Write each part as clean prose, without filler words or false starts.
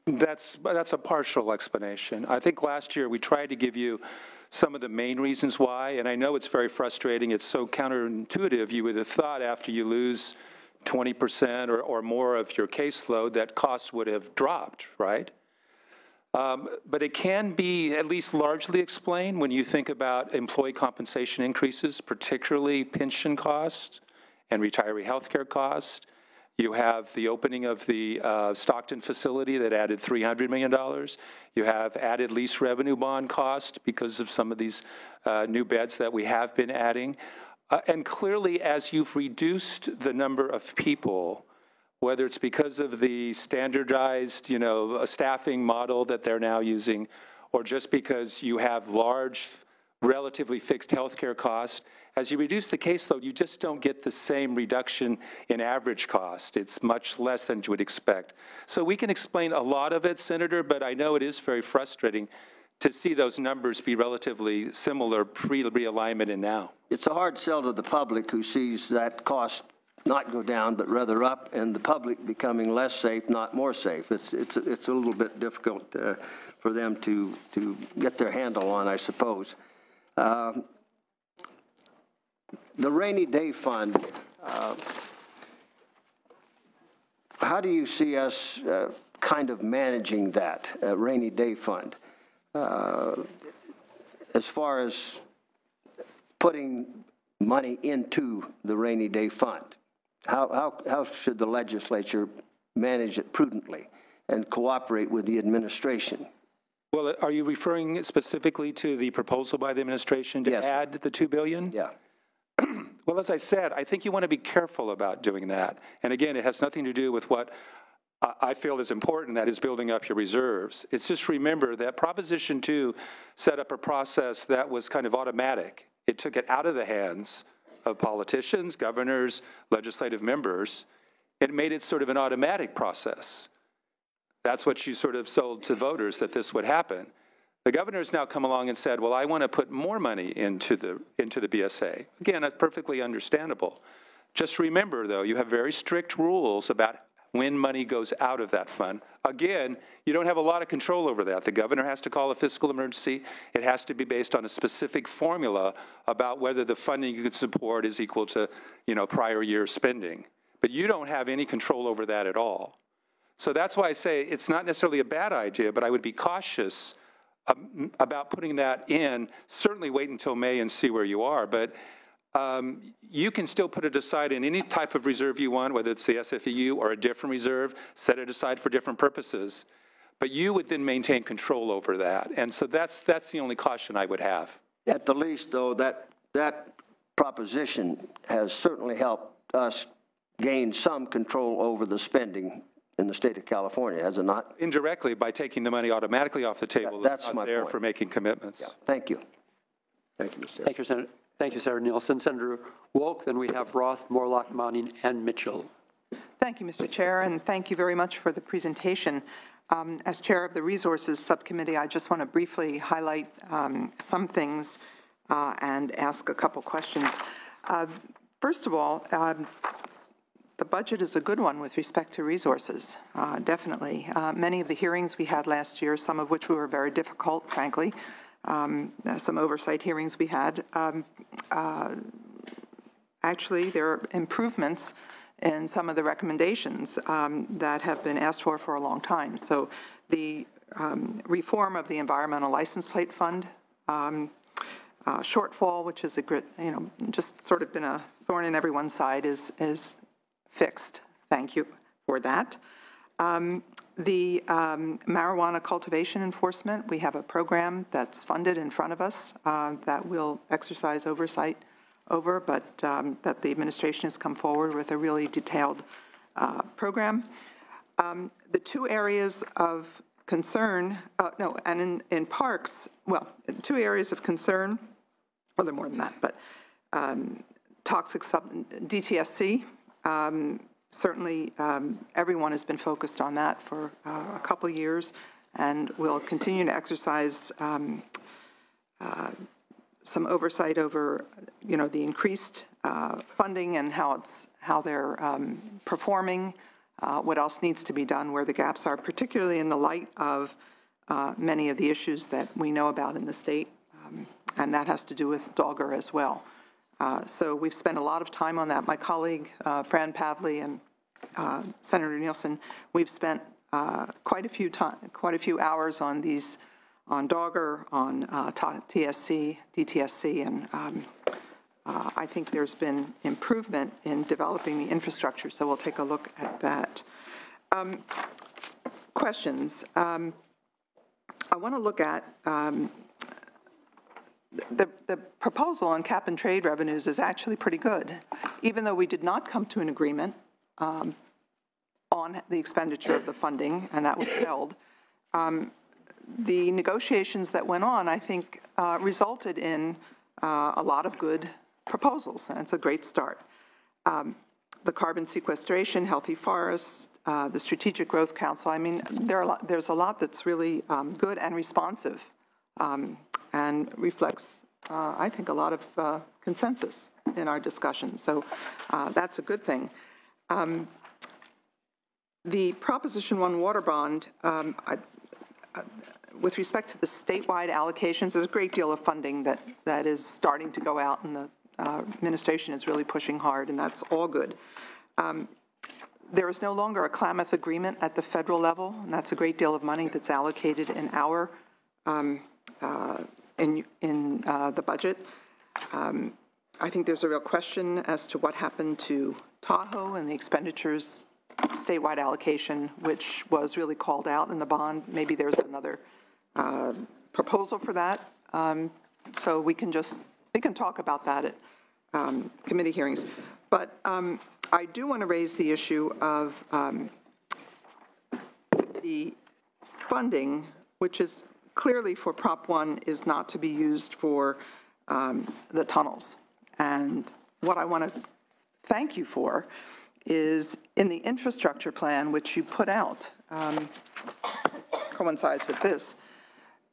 That's a partial explanation. I think last year we tried to give you some of the main reasons why, and I know it's very frustrating. It's so counterintuitive. You would have thought after you lose 20% or more of your caseload that costs would have dropped, right? But it can be at least largely explained when you think about employee compensation increases, particularly pension costs and retiree health care costs. You have the opening of the Stockton facility that added $300 million. You have added lease revenue bond cost because of some of these new beds that we have been adding. And clearly, as you've reduced the number of people, whether it's because of the standardized, staffing model that they're now using, or just because you have large, relatively fixed healthcare costs, as you reduce the caseload, you just don't get the same reduction in average cost. It's much less than you would expect. So we can explain a lot of it, Senator, but I know it is very frustrating to see those numbers be relatively similar pre-realignment and now. It's a hard sell to the public who sees that cost not go down, but rather up, and the public becoming less safe, not more safe. It's a little bit difficult for them to get their handle on, I suppose. The rainy day fund, how do you see us kind of managing that rainy day fund as far as putting money into the rainy day fund? How should the legislature manage it prudently and cooperate with the administration? Well, are you referring specifically to the proposal by the administration to add the $2 billion? Yeah. Well, as I said, I think you want to be careful about doing that. And again, it has nothing to do with what I feel is important, that is building up your reserves. It's just remember that Proposition 2 set up a process that was kind of automatic. It took it out of the hands of politicians, governors, legislative members. It made it sort of an automatic process. That's what you sort of sold to voters, that this would happen. The governor's now come along and said, well, I want to put more money into the BSA. Again, that's perfectly understandable. Just remember, though, you have very strict rules about when money goes out of that fund. Again, you don't have a lot of control over that. The governor has to call a fiscal emergency. It has to be based on a specific formula about whether the funding you could support is equal to, prior year spending. But you don't have any control over that at all. So that's why I say it's not necessarily a bad idea, but I would be cautious about putting that in. Certainly wait until May and see where you are, but you can still put it aside in any type of reserve you want, whether it's the SFEU or a different reserve, set it aside for different purposes. But you would then maintain control over that. And so that's the only caution I would have. At the least, though, that proposition has certainly helped us gain some control over the spending in the state of California, has it not? Indirectly, by taking the money automatically off the table. That's my point. For making commitments. Yeah. Thank you. Thank you, Mr. Thank you, Senator. Thank you, Senator Nielsen. Senator Wolk, then we have Roth, Morlock, Mounting, and Mitchell. Thank you, Mr. Chair, and thank you very much for the presentation. As chair of the Resources Subcommittee, I just want to briefly highlight some things and ask a couple questions. First of all, the budget is a good one with respect to resources, definitely. Many of the hearings we had last year, some of which were very difficult, frankly, some oversight hearings we had, actually there are improvements in some of the recommendations that have been asked for a long time. So the reform of the Environmental License Plate Fund shortfall, which is just sort of been a thorn in everyone's side, is fixed. Thank you for that. The marijuana cultivation enforcement, we have a program that's funded in front of us that we'll exercise oversight over, but that the administration has come forward with a really detailed program. The two areas of concern, and in parks, well, two areas of concern, well, there are more than that, but toxic DTSC, certainly everyone has been focused on that for a couple of years, and we'll continue to exercise some oversight over, the increased funding and how they're performing what else needs to be done, where the gaps are, particularly in the light of many of the issues that we know about in the state, and that has to do with Dogger as well. So we've spent a lot of time on that. My colleague, Fran Pavley, and Senator Nielsen, we've spent quite a few hours on these, on Dogger, on TSC, DTSC, and I think there's been improvement in developing the infrastructure, so we'll take a look at that. Questions. I want to look at the proposal on cap and trade revenues is actually pretty good, even though we did not come to an agreement on the expenditure of the funding, and that was held. The negotiations that went on, I think, resulted in a lot of good proposals, and it's a great start. The carbon sequestration, healthy forests, the Strategic Growth Council, I mean, there's a lot that's really good and responsive and reflects, I think, a lot of consensus in our discussion. So that's a good thing. The Proposition 1 water bond, with respect to the statewide allocations, there's a great deal of funding that is starting to go out, and the administration is really pushing hard, and that's all good. There is no longer a Klamath agreement at the federal level, and that's a great deal of money that's allocated in our the budget. I think there's a real question as to what happened to Tahoe and the expenditures statewide allocation, which was really called out in the bond. Maybe there's another proposal for that. So we can talk about that at committee hearings. But I do want to raise the issue of the funding, which is clearly for Prop 1 is not to be used for the tunnels. And what I want to thank you for is in the infrastructure plan, which you put out, coincides with this,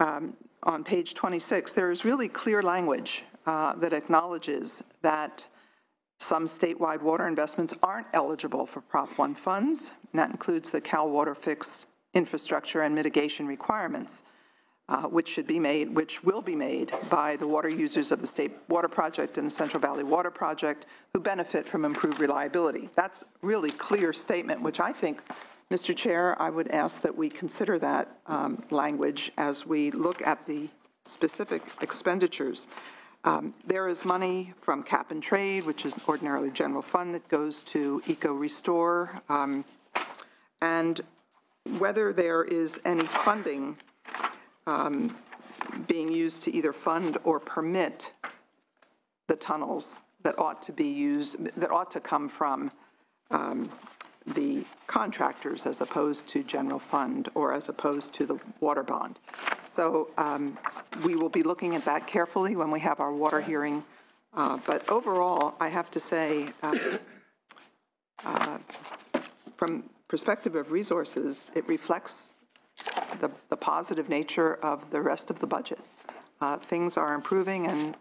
on page 26, there is really clear language that acknowledges that some statewide water investments aren't eligible for Prop 1 funds, and that includes the Cal Water Fix infrastructure and mitigation requirements, which will be made by the water users of the State Water Project and the Central Valley Water Project, who benefit from improved reliability. That's really clear statement, which I think, Mr. Chair, I would ask that we consider that language as we look at the specific expenditures. There is money from cap and trade, which is ordinarily general fund, that goes to Eco Restore, and whether there is any funding being used to either fund or permit the tunnels that ought to be used, that ought to come from the contractors as opposed to general fund or as opposed to the water bond. So we will be looking at that carefully when we have our water hearing. But overall, I have to say, from perspective of resources, it reflects the positive nature of the rest of the budget. Things are improving and,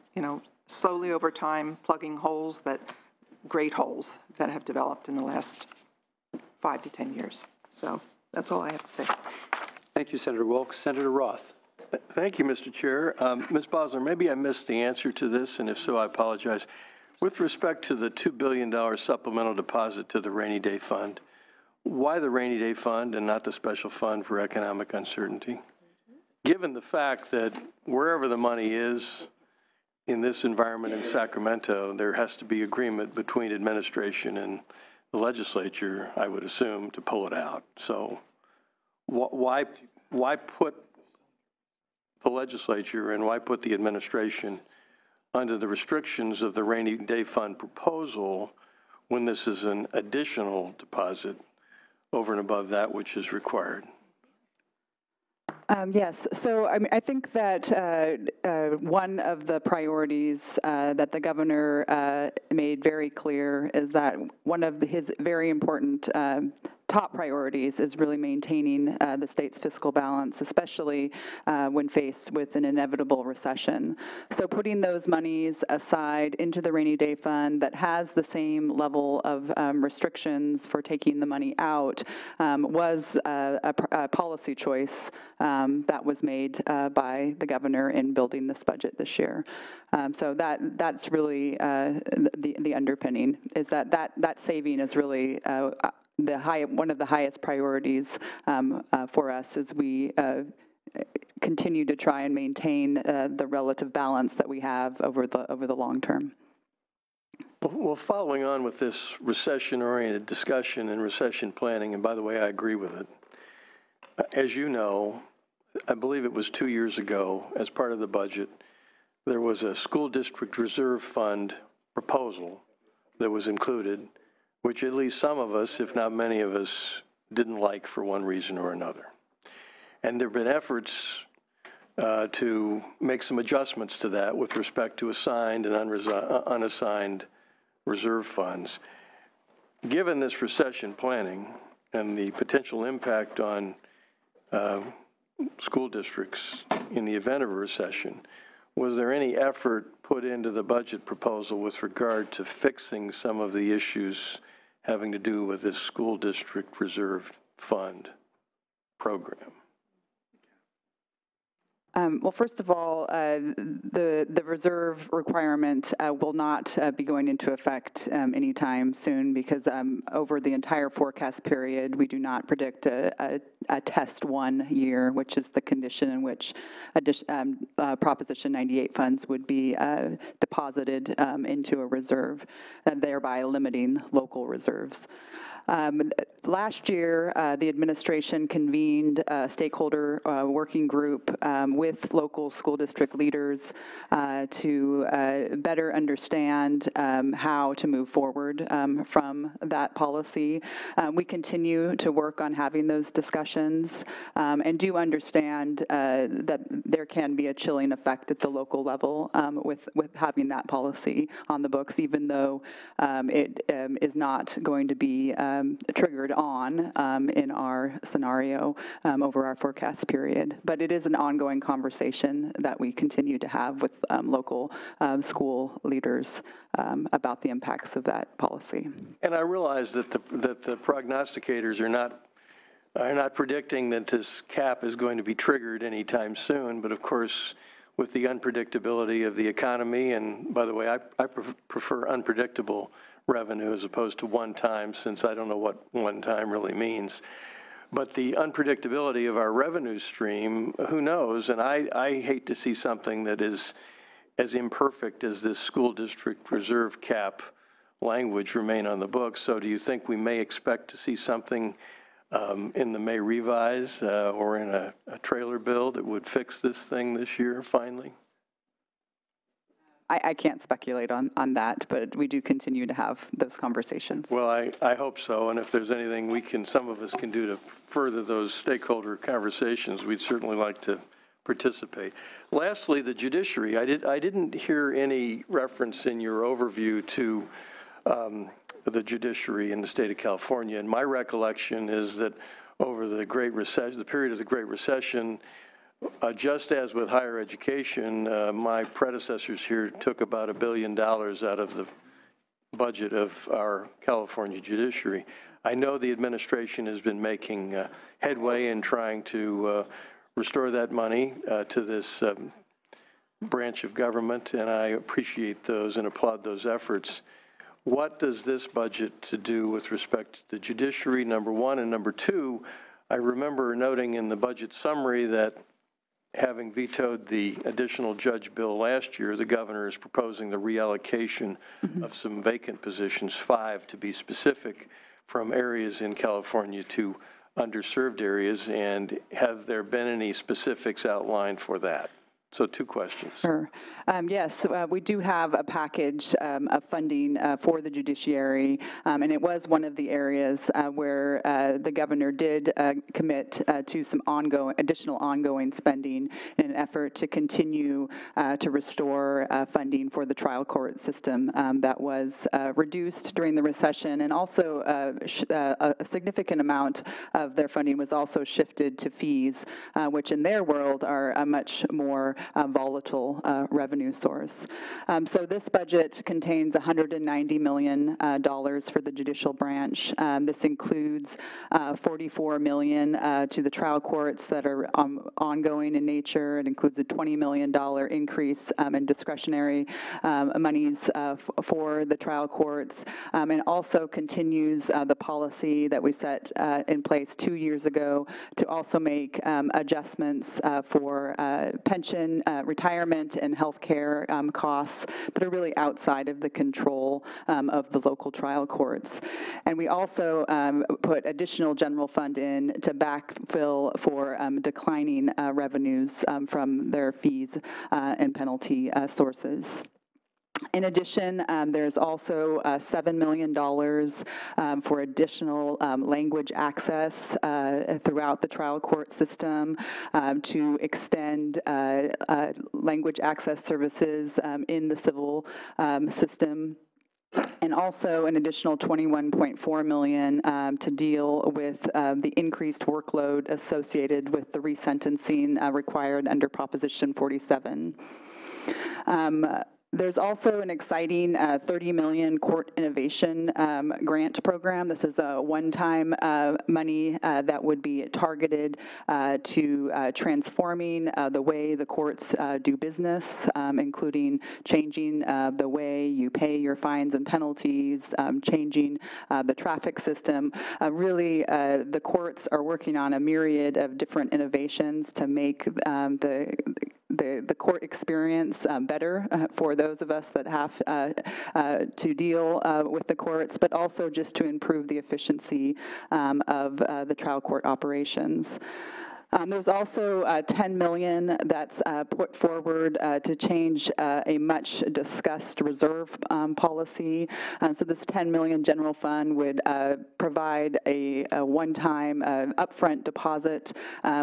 slowly over time, plugging great holes that have developed in the last 5 to 10 years. So that's all I have to say. Thank you, Senator Wilk. Senator Roth. Thank you, Mr. Chair. Ms. Bosler, maybe I missed the answer to this, and if so, I apologize. With respect to the $2 billion supplemental deposit to the rainy day fund, why the rainy day fund and not the special fund for economic uncertainty? Given the fact that wherever the money is in this environment in Sacramento, there has to be agreement between administration and the legislature, I would assume, to pull it out. So why put the legislature and why put the administration under the restrictions of the rainy day fund proposal when this is an additional deposit over and above that which is required? Yes. So I think that one of the priorities that the governor made very clear is that one of his very important top priorities is really maintaining the state's fiscal balance, especially when faced with an inevitable recession. So putting those monies aside into the rainy day fund that has the same level of restrictions for taking the money out was a policy choice that was made by the governor in building this budget this year. So that's really the underpinning, is that saving is really one of the highest priorities for us as we continue to try and maintain the relative balance that we have over the long term. Well, following on with this recession-oriented discussion and recession planning, and by the way, I agree with it. As you know, I believe it was 2 years ago, as part of the budget, there was a school district reserve fund proposal that was included, which at least some of us, if not many of us, didn't like for one reason or another. And there have been efforts to make some adjustments to that with respect to assigned and unassigned reserve funds. Given this recession planning and the potential impact on school districts in the event of a recession, was there any effort put into the budget proposal with regard to fixing some of the issues having to do with this school district reserve fund program? Well, first of all, the reserve requirement will not be going into effect anytime soon, because over the entire forecast period, we do not predict a test 1 year, which is the condition in which Proposition 98 funds would be deposited into a reserve, thereby limiting local reserves. Last year, the administration convened a stakeholder working group with local school district leaders to better understand how to move forward from that policy. We continue to work on having those discussions and do understand that there can be a chilling effect at the local level with having that policy on the books, even though it is not going to be triggered on in our scenario over our forecast period. But it is an ongoing conversation that we continue to have with local school leaders about the impacts of that policy. And I realize that the prognosticators are not predicting that this cap is going to be triggered anytime soon, but of course, with the unpredictability of the economy, and by the way, I prefer unpredictable revenue as opposed to one time, since I don't know what one time really means. But the unpredictability of our revenue stream, who knows? And I hate to see something that is as imperfect as this school district reserve cap language remain on the books. So do you think we may expect to see something in the May revise or in a trailer bill that would fix this thing this year finally? I can't speculate on that, but we do continue to have those conversations. Well, I hope so, and if there's anything some of us can do to further those stakeholder conversations, we'd certainly like to participate. Lastly, the judiciary. I didn't hear any reference in your overview to the judiciary in the state of California, and my recollection is that over the Great Recession, the period of the Great Recession, just as with higher education, my predecessors here took about $1 billion out of the budget of our California judiciary. I know the administration has been making headway in trying to restore that money to this branch of government, and I appreciate those and applaud those efforts. What does this budget to do with respect to the judiciary, number one? And number two, I remember noting in the budget summary that having vetoed the additional judge bill last year, the governor is proposing the reallocation of some vacant positions, 5 to be specific, from areas in California to underserved areas. And have there been any specifics outlined for that? So two questions. Sure. Yes, we do have a package of funding for the judiciary, and it was one of the areas where the governor did commit to some additional ongoing spending in an effort to continue to restore funding for the trial court system that was reduced during the recession, and also a significant amount of their funding was also shifted to fees, which in their world are a much more volatile revenue source. So this budget contains $190 million for the judicial branch. This includes $44 million to the trial courts that are ongoing in nature. It includes a $20 million increase in discretionary monies for the trial courts, and also continues the policy that we set in place 2 years ago to also make adjustments for pension, retirement, and health care costs that are really outside of the control of the local trial courts. And we also put additional general fund in to backfill for declining revenues from their fees and penalty sources. In addition, there's also $7 million for additional language access throughout the trial court system to extend language access services in the civil system. And also an additional $21.4 million to deal with the increased workload associated with the resentencing required under Proposition 47. There's also an exciting $30 million court innovation grant program. This is a one-time money that would be targeted to transforming the way the courts do business, including changing the way you pay your fines and penalties, changing the traffic system. Really, the courts are working on a myriad of different innovations to make the court experience better for those of us that have to deal with the courts, but also just to improve the efficiency of the trial court operations. There's also $10 million that's put forward to change a much discussed reserve policy. So this $10 million general fund would provide a one-time upfront deposit,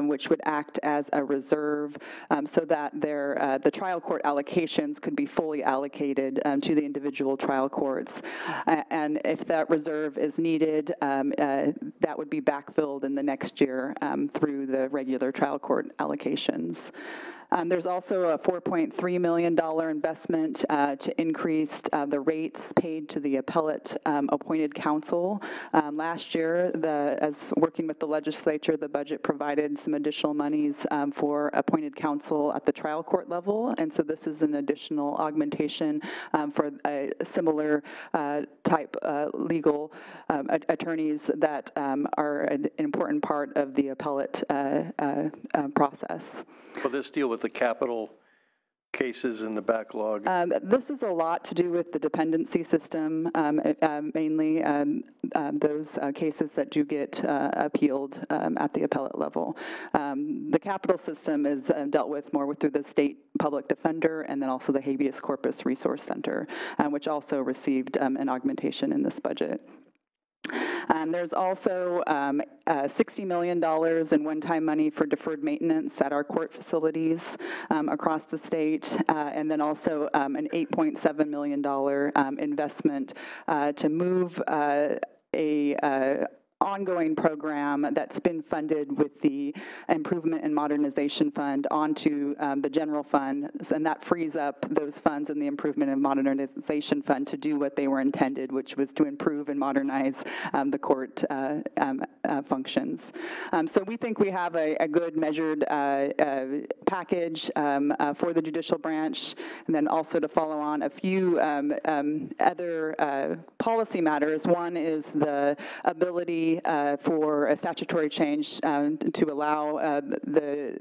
which would act as a reserve so that the trial court allocations could be fully allocated to the individual trial courts. And if that reserve is needed, that would be backfilled in the next year through the regular trial court allocations. There's also a $4.3 million investment to increase the rates paid to the appellate appointed counsel. Last year, as working with the legislature, the budget provided some additional monies for appointed counsel at the trial court level, and so this is an additional augmentation for a similar type legal attorneys that are an important part of the appellate process. Will this deal with the capital cases in the backlog? This is a lot to do with the dependency system, mainly those cases that do get appealed at the appellate level. The capital system is dealt with more through the state public defender and then also the habeas corpus resource center, which also received an augmentation in this budget. There's also $60 million in one-time money for deferred maintenance at our court facilities across the state, and then also an $8.7 million investment to move a ongoing program that's been funded with the Improvement and Modernization Fund onto the general fund, and that frees up those funds in the Improvement and Modernization Fund to do what they were intended, which was to improve and modernize the court functions. So we think we have a good measured package for the judicial branch, and then also to follow on a few other policy matters. One is the ability for a statutory change to allow the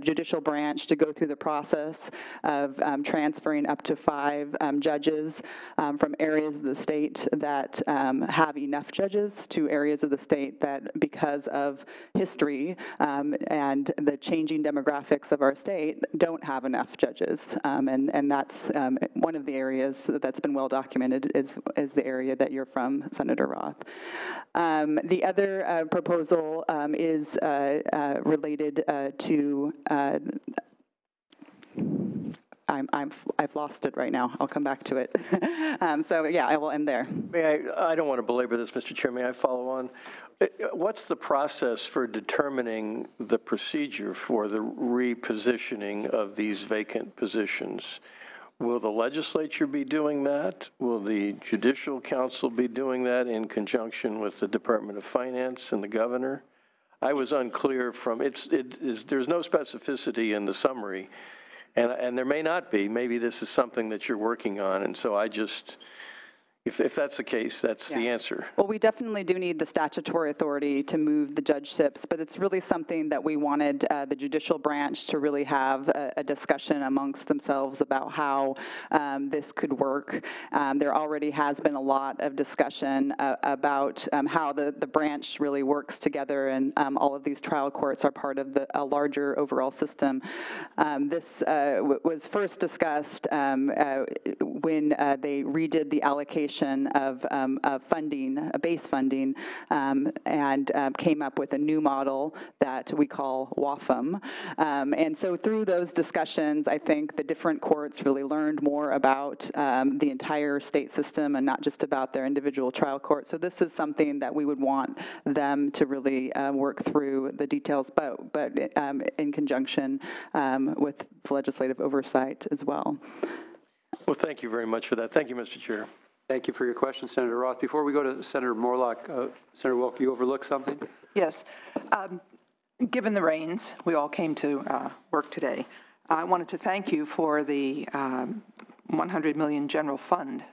judicial branch to go through the process of transferring up to 5 judges from areas of the state that have enough judges to areas of the state that, because of history and the changing demographics of our state, don't have enough judges. And that's one of the areas that's been well documented is the area that you're from, Senator Roth. The other proposal is related to I've lost it right now. I'll come back to it. So yeah, I will end there. I don't want to belabor this, Mr. Chair. May I follow on? What's the process for determining the procedure for the repositioning of these vacant positions? Will the legislature be doing that? Will the Judicial Council be doing that in conjunction with the Department of Finance and the governor? I was unclear from there's no specificity in the summary, and there may not be. Maybe this is something that you're working on, and so I just, if that's the case, that's the answer. Well, we definitely do need the statutory authority to move the judgeships, but it's really something that we wanted the judicial branch to really have a discussion amongst themselves about how this could work. There already has been a lot of discussion about how the branch really works together, and all of these trial courts are part of a larger overall system. This was first discussed when they redid the allocation of funding, base funding, and came up with a new model that we call WAFM. And so through those discussions, I think the different courts really learned more about the entire state system and not just about their individual trial court. So this is something that we would want them to really work through the details, but in conjunction with legislative oversight as well. Well, thank you very much for that. Thank you, Mr. Chair. Thank you for your question, Senator Roth. Before we go to Senator Morlock, Senator Wilk, you overlooked something? Yes. Given the rains, we all came to work today. I wanted to thank you for the $100 million general fund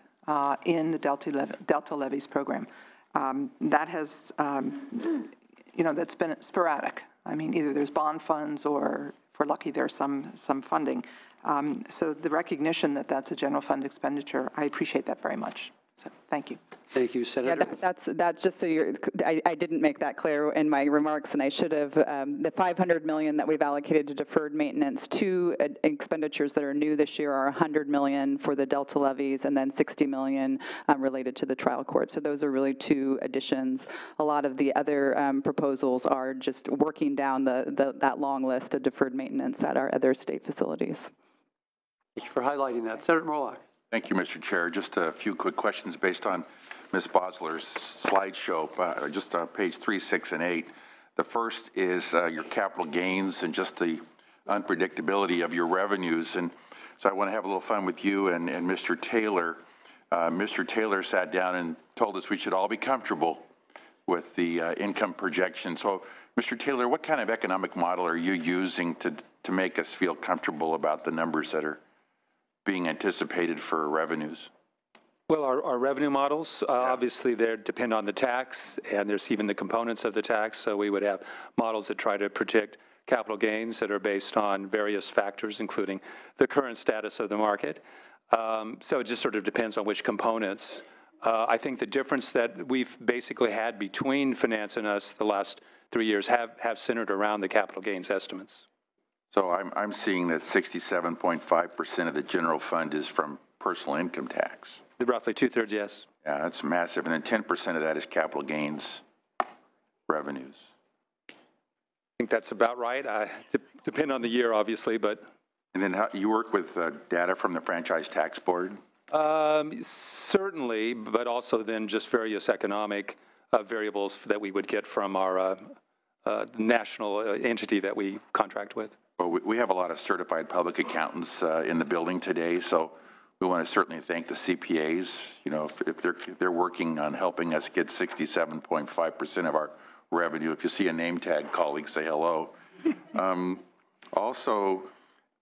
in the Delta Levies program. That has, that's been sporadic. I mean, either there's bond funds or, if we're lucky, there's some funding. So the recognition that that's a general fund expenditure, I appreciate that very much. So thank you. Thank you, Senator. Yeah, that's just so you're, I didn't make that clear in my remarks, and I should have. The $500 million that we've allocated to deferred maintenance, 2 expenditures that are new this year are $100 million for the Delta levies, and then $60 million related to the trial court. So those are really 2 additions. A lot of the other proposals are just working down that long list of deferred maintenance at our other state facilities. Thank you for highlighting that. Senator Morlock. Thank you, Mr. Chair. Just a few quick questions based on Ms. Bosler's slideshow, just page 3, 6, and 8. The first is your capital gains and just the unpredictability of your revenues. And so I want to have a little fun with you and Mr. Taylor. Mr. Taylor sat down and told us we should all be comfortable with the income projection. So, Mr. Taylor, what kind of economic model are you using to make us feel comfortable about the numbers that are being anticipated for revenues? Well, our revenue models, obviously, they depend on the tax, and there's even the components of the tax. So we would have models that try to predict capital gains that are based on various factors, including the current status of the market. So it just sort of depends on which components. I think the difference that we've basically had between finance and us the last 3 years have centered around the capital gains estimates. So I'm seeing that 67.5% of the general fund is from personal income tax. Roughly 2/3, yes. Yeah, that's massive. And then 10% of that is capital gains revenues. I think that's about right. Depend on the year, obviously, but. And then you work with data from the Franchise Tax Board? Certainly, but also then just various economic variables that we would get from our national entity that we contract with. Well, we have a lot of certified public accountants in the building today, so we want to certainly thank the CPAs. You know, if they're working on helping us get 67.5% of our revenue. If you see a name tag, colleagues, say hello. Also,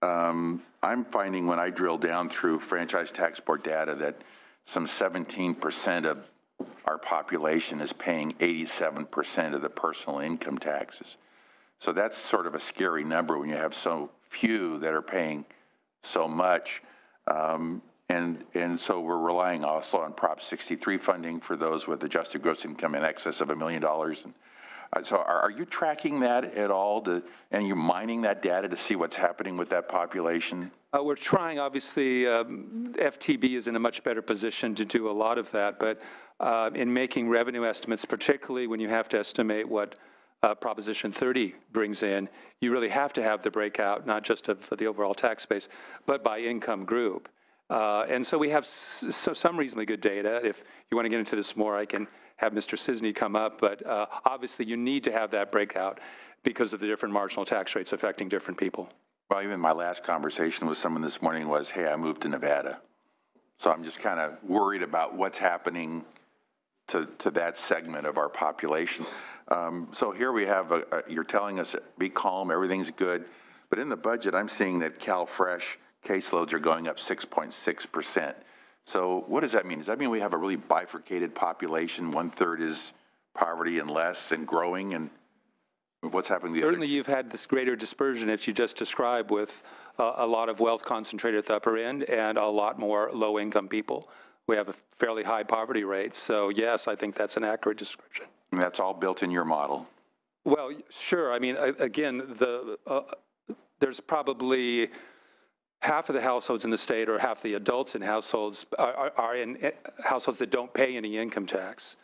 I'm finding when I drill down through Franchise Tax Board data that some 17% of our population is paying 87% of the personal income taxes. So that's sort of a scary number when you have so few that are paying so much. And so we're relying also on Prop 63 funding for those with adjusted gross income in excess of $1 million. And so are you tracking that at all, and you're mining that data to see what's happening with that population? We're trying, obviously, FTB is in a much better position to do a lot of that, but in making revenue estimates, particularly when you have to estimate what Proposition 30 brings in, you really have to have the breakout, not just of the overall tax base, but by income group. And so we have some reasonably good data. If you want to get into this more, I can have Mr. Cisney come up, but obviously you need to have that breakout because of the different marginal tax rates affecting different people. Well, even my last conversation with someone this morning was, hey, I moved to Nevada. So I'm just kind of worried about what's happening to that segment of our population. So here we have, you're telling us, be calm, everything's good. But in the budget, I'm seeing that CalFresh caseloads are going up 6.6%. So what does that mean? Does that mean we have a really bifurcated population? 1/3 is poverty and less and growing, and what's happening? Certainly you've had this greater dispersion, as you just described, with a lot of wealth concentrated at the upper end and a lot more low-income people. We have a fairly high poverty rate. So yes, I think that's an accurate description. And that's all built in your model? Well, sure. I mean, again, there's probably half of the households in the state, or half the adults in households are in households that don't pay any income tax.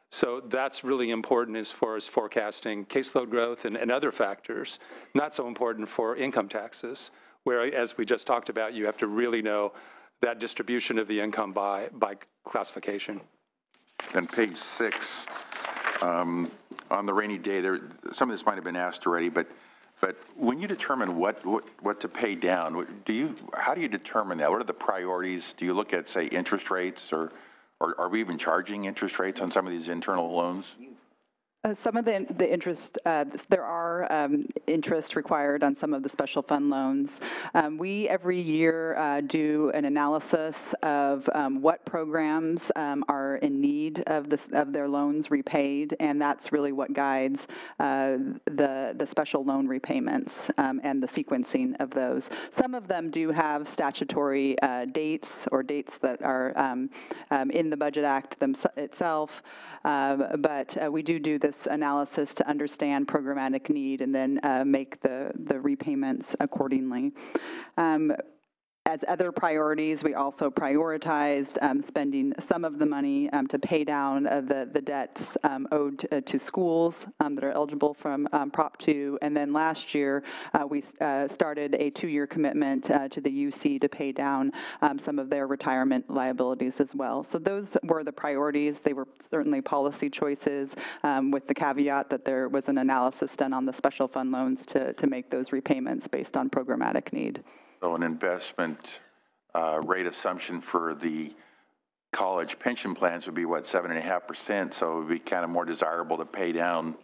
So that's really important as far as forecasting caseload growth and other factors. Not so important for income taxes, where, as we just talked about, you have to really know that distribution of the income by classification. Then page 6, on the rainy day, some of this might have been asked already, but when you determine what to pay down, how do you determine that? What are the priorities? Do you look at, say, interest rates, or are we even charging interest rates on some of these internal loans? Some of the interest, there are interest required on some of the special fund loans. We every year do an analysis of what programs are in need of their loans repaid, and that's really what guides the special loan repayments and the sequencing of those. Some of them do have statutory dates, or dates that are in the Budget Act itself, but we do this analysis to understand programmatic need and then make the repayments accordingly. As other priorities, we also prioritized spending some of the money to pay down the debts owed to schools that are eligible from Prop 2. And then last year, we started a 2-year commitment to the UC to pay down some of their retirement liabilities as well. So those were the priorities. They were certainly policy choices, with the caveat that there was an analysis done on the special fund loans to make those repayments based on programmatic need. So an investment rate assumption for the college pension plans would be, what, 7.5%? So it would be kind of more desirable to pay down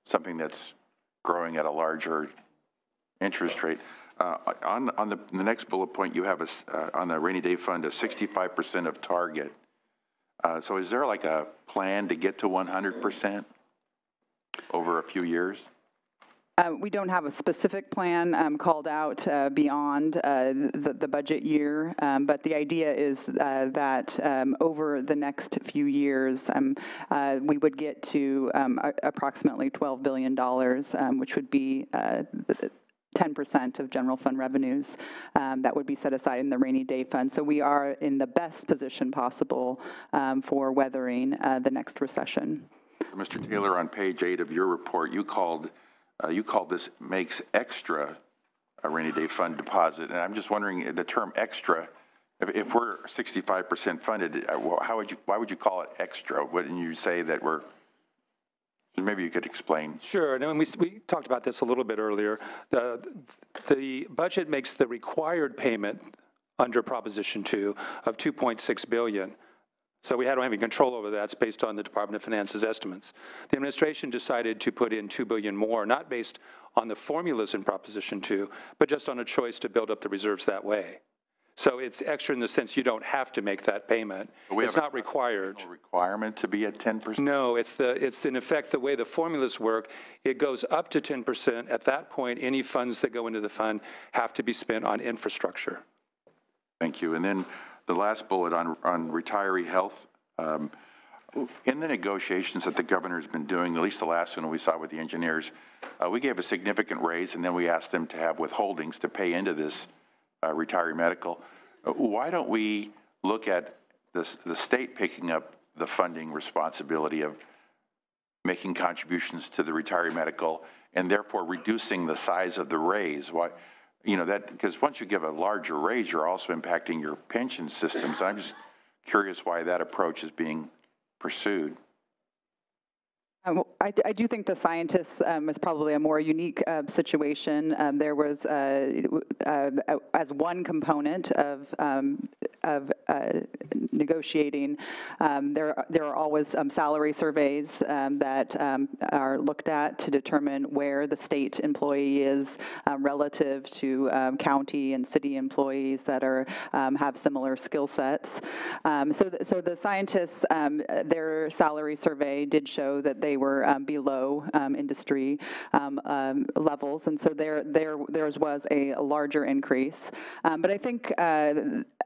something that's growing at a larger interest rate. On the next bullet point, you have on the rainy day fund a 65% of target. So is there like a plan to get to 100% over a few years? We don't have a specific plan called out beyond the budget year, but the idea is that over the next few years, we would get to approximately $12 billion, which would be 10% of general fund revenues that would be set aside in the rainy day fund. So we are in the best position possible for weathering the next recession. Mr. Taylor, on page 8 of your report, you called this makes extra a rainy day fund deposit. And I'm just wondering, the term extra, if we're 65% funded, why would you call it extra? Wouldn't you say that maybe you could explain? Sure, and we talked about this a little bit earlier. The budget makes the required payment under Proposition 2 of $2.6 billion. So we don't have any control over that. It's based on the Department of Finance's estimates. The administration decided to put in $2 billion more, not based on the formulas in Proposition 2, but just on a choice to build up the reserves that way. So it's extra in the sense you don't have to make that payment. It's not required. No requirement to be at 10%? No, it's in effect the way the formulas work. It goes up to 10%. At that point, any funds that go into the fund have to be spent on infrastructure. Thank you. And then the last bullet on retiree health. In the negotiations that the governor's been doing, at least the last one we saw with the engineers, we gave a significant raise, and then we asked them to have withholdings to pay into this retiree medical. Why don't we look at the state picking up the funding responsibility of making contributions to the retiree medical and therefore reducing the size of the raise? Why, you know, that, because once you give a larger raise, you're also impacting your pension systems. I'm just curious why that approach is being pursued. I do think the scientists is probably a more unique situation. There was, as one component of negotiating, there are always salary surveys that are looked at to determine where the state employee is relative to county and city employees that are have similar skill sets. So the scientists, their salary survey did show that they were below industry levels, and so theirs was a larger increase. But I think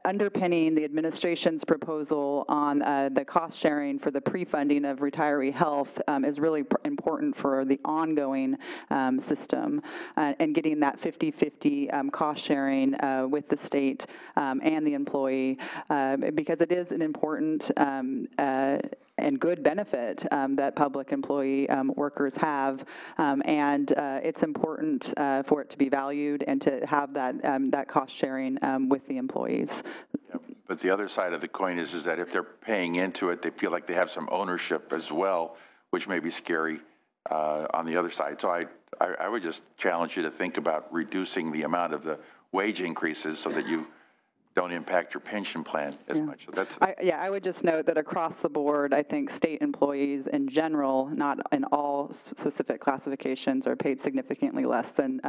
underpinning the administration's proposal on the cost sharing for the pre-funding of retiree health is really important for the ongoing system, and getting that 50-50 cost sharing with the state and the employee, because it is an important and good benefit that public employee workers have, and it's important for it to be valued and to have that cost sharing with the employees. But the other side of the coin is that if they're paying into it, they feel like they have some ownership as well, which may be scary on the other side. So I would just challenge you to think about reducing the amount of the wage increases so that you don't impact your pension plan as much. So that's I would just note that across the board, I think state employees in general, not in all specific classifications, are paid significantly less than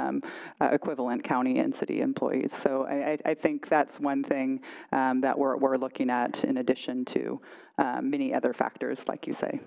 equivalent county and city employees. So I think that's one thing that we're looking at in addition to many other factors, like you say.